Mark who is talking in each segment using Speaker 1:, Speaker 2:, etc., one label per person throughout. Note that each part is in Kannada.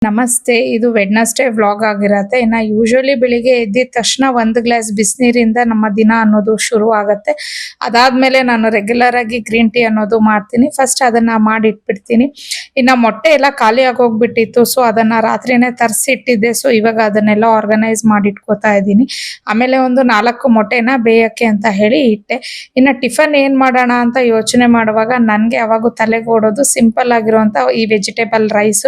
Speaker 1: ನಮಸ್ತೆ, ಇದು ವೆಡ್ನೆಸ್ಡೇ ವ್ಲಾಗ್ ಆಗಿರತ್ತೆ. ಇನ್ನ ಯೂಶುವಲಿ ಬೆಳಿಗ್ಗೆ ಎದ್ದಿದ ತಕ್ಷಣ 1 ಗ್ಲಾಸ್ ಬಿಸಿನೀರಿಂದ ನಮ್ಮ ದಿನ ಅನ್ನೋದು ಶುರು ಆಗತ್ತೆ. ಅದಾದ್ಮೇಲೆ ನಾನು ರೆಗ್ಯುಲರ್ ಆಗಿ ಗ್ರೀನ್ ಟೀ ಅನ್ನೋದು ಮಾಡ್ತೀನಿ. ಫಸ್ಟ್ ಅದನ್ನ ಮಾಡಿ ಇಟ್ಬಿಡ್ತೀನಿ. ಇನ್ನ ಮೊಟ್ಟೆ ಎಲ್ಲ ಖಾಲಿ ಆಗೋಗ್ಬಿಟ್ಟಿತ್ತು. ಸೊ ಅದನ್ನ ರಾತ್ರಿನೇ ತರಿಸಿಟ್ಟಿದ್ದೆ. ಸೊ ಇವಾಗ ಅದನ್ನೆಲ್ಲ ಆರ್ಗನೈಸ್ ಮಾಡಿ ಇಟ್ಕೋತಾ ಇದ್ದೀನಿ. ಆಮೇಲೆ ಒಂದು 4 ಮೊಟ್ಟೆನ ಬೇಯಕ್ಕೆ ಅಂತ ಹೇಳಿ ಇಟ್ಟೆ. ಇನ್ನ ಟಿಫನ್ ಏನ್ ಮಾಡೋಣ ಅಂತ ಯೋಚನೆ ಮಾಡುವಾಗ ನನ್ಗೆ ಯಾವಾಗೂ ತಲೆಗೆ ಓಡೋದು ಸಿಂಪಲ್ ಆಗಿರುವಂತ ಈ ವೆಜಿಟೇಬಲ್ ರೈಸ್.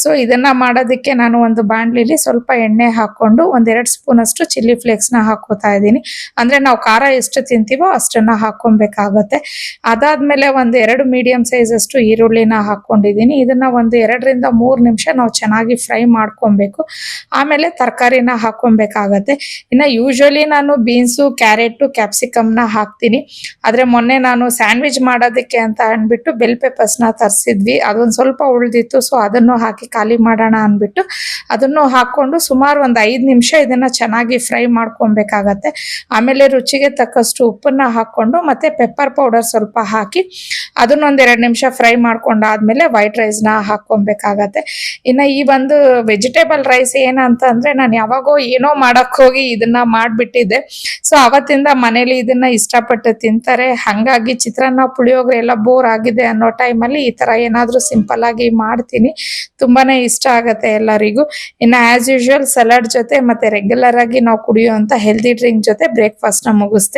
Speaker 1: ಸೊ ಇದನ್ನ ಮಾಡೋದಕ್ಕೆ ನಾನು ಒಂದು ಬಾಣಲಿಲಿ ಸ್ವಲ್ಪ ಎಣ್ಣೆ ಹಾಕೊಂಡು 1-2 ಸ್ಪೂನ್ ಅಷ್ಟು ಚಿಲ್ಲಿ ಫ್ಲೇಕ್ಸ್ ನ ಹಾಕೋತಾ ಇದ್ದೀನಿ. ಅಂದ್ರೆ ನಾವು ಖಾರ ಎಷ್ಟು ತಿಂತೀವೋ ಅಷ್ಟನ್ನ ಹಾಕೊಬೇಕಾಗತ್ತೆ. ಅದಾದ್ಮೇಲೆ 1-2 ಮೀಡಿಯಂ ಸೈಜ್ ಅಷ್ಟು ಈರುಳ್ಳಿನ ಹಾಕೊಂಡಿದ್ದೀನಿ. ಇದನ್ನ 1-2 ರಿಂದ 3 ನಿಮಿಷ ನಾವು ಚೆನ್ನಾಗಿ ಫ್ರೈ ಮಾಡ್ಕೊಬೇಕು. ಆಮೇಲೆ ತರಕಾರಿನ ಹಾಕೊಬೇಕಾಗತ್ತೆ. ಇನ್ನ ಯೂಶುವಲಿ ನಾನು ಬೀನ್ಸು, ಕ್ಯಾರೆಟ್, ಕ್ಯಾಪ್ಸಿಕಮ್ ನ ಹಾಕ್ತೀನಿ. ಆದ್ರೆ ಮೊನ್ನೆ ನಾನು ಸ್ಯಾಂಡ್ವಿಚ್ ಮಾಡೋದಕ್ಕೆ ಅಂತ ಅಂದ್ಬಿಟ್ಟು ಬೆಲ್ ಪೆಪ್ಪರ್ಸ್ ನ ತರಿಸಿದ್ವಿ. ಅದೊಂದು ಸ್ವಲ್ಪ ಉಳಿದಿತ್ತು. ಸೊ ಅದನ್ನು ಹಾಕಿ ಖಾಲಿ ಮಾಡೋಣ ಅಂದ್ಬಿಟ್ಟು ಅದನ್ನು ಹಾಕೊಂಡು ಸುಮಾರು 5 ನಿಮಿಷ ಇದನ್ನ ಚೆನ್ನಾಗಿ ಫ್ರೈ ಮಾಡ್ಕೊಬೇಕಾಗತ್ತೆ. ಆಮೇಲೆ ರುಚಿಗೆ ತಕ್ಕಷ್ಟು ಉಪ್ಪನ್ನ ಹಾಕೊಂಡು ಮತ್ತೆ ಪೆಪ್ಪರ್ ಪೌಡರ್ ಸ್ವಲ್ಪ ಹಾಕಿ ಅದನ್ನ 1-2 ನಿಮಿಷ ಫ್ರೈ ಮಾಡ್ಕೊಂಡಾದ್ಮೇಲೆ ವೈಟ್ ರೈಸ್ ನ ಹಾಕೊಬೇಕಾಗತ್ತೆ. ಇನ್ನ ಈ ಒಂದು ವೆಜಿಟೇಬಲ್ ರೈಸ್ ಏನಂತ ಅಂದ್ರೆ ನಾನು ಯಾವಾಗೋ ಏನೋ ಮಾಡಕ್ ಹೋಗಿ ಇದನ್ನ ಮಾಡ್ಬಿಟ್ಟಿದ್ದೆ. ಸೊ ಅವತ್ತಿಂದ ಮನೇಲಿ ಇದನ್ನ ಇಷ್ಟಪಟ್ಟು ತಿಂತಾರೆ. ಹಂಗಾಗಿ ಚಿತ್ರಾನ್ನ, ಪುಳಿಯೋಗರೆ ಎಲ್ಲ ಬೋರ್ ಆಗಿದೆ ಅನ್ನೋ ಟೈಮಲ್ಲಿ ಈ ತರ ಏನಾದ್ರೂ ಸಿಂಪಲ್ ಆಗಿ ಮಾಡ್ತೀನಿ. ತುಂಬಾನೇ ಇಷ್ಟ ಆಗತ್ತೆ ಎಲ್ಲರಿಗೂ. ಇನ್ನ ಆಸ್ ಯೂಶುವಲ್ ಸಲಾಡ್ ಜೊತೆ ಮತ್ತೆ ರೆಗ್ಯುಲರ್ ಆಗಿ ನಾವು ಕುಡಿಯುವಂತ ಹೆಲ್ದಿ ಡ್ರಿಂಕ್ ಜೊತೆ ಬ್ರೇಕ್ಫಾಸ್ಟ್ ನ ಮುಗಿಸ್ತೆ.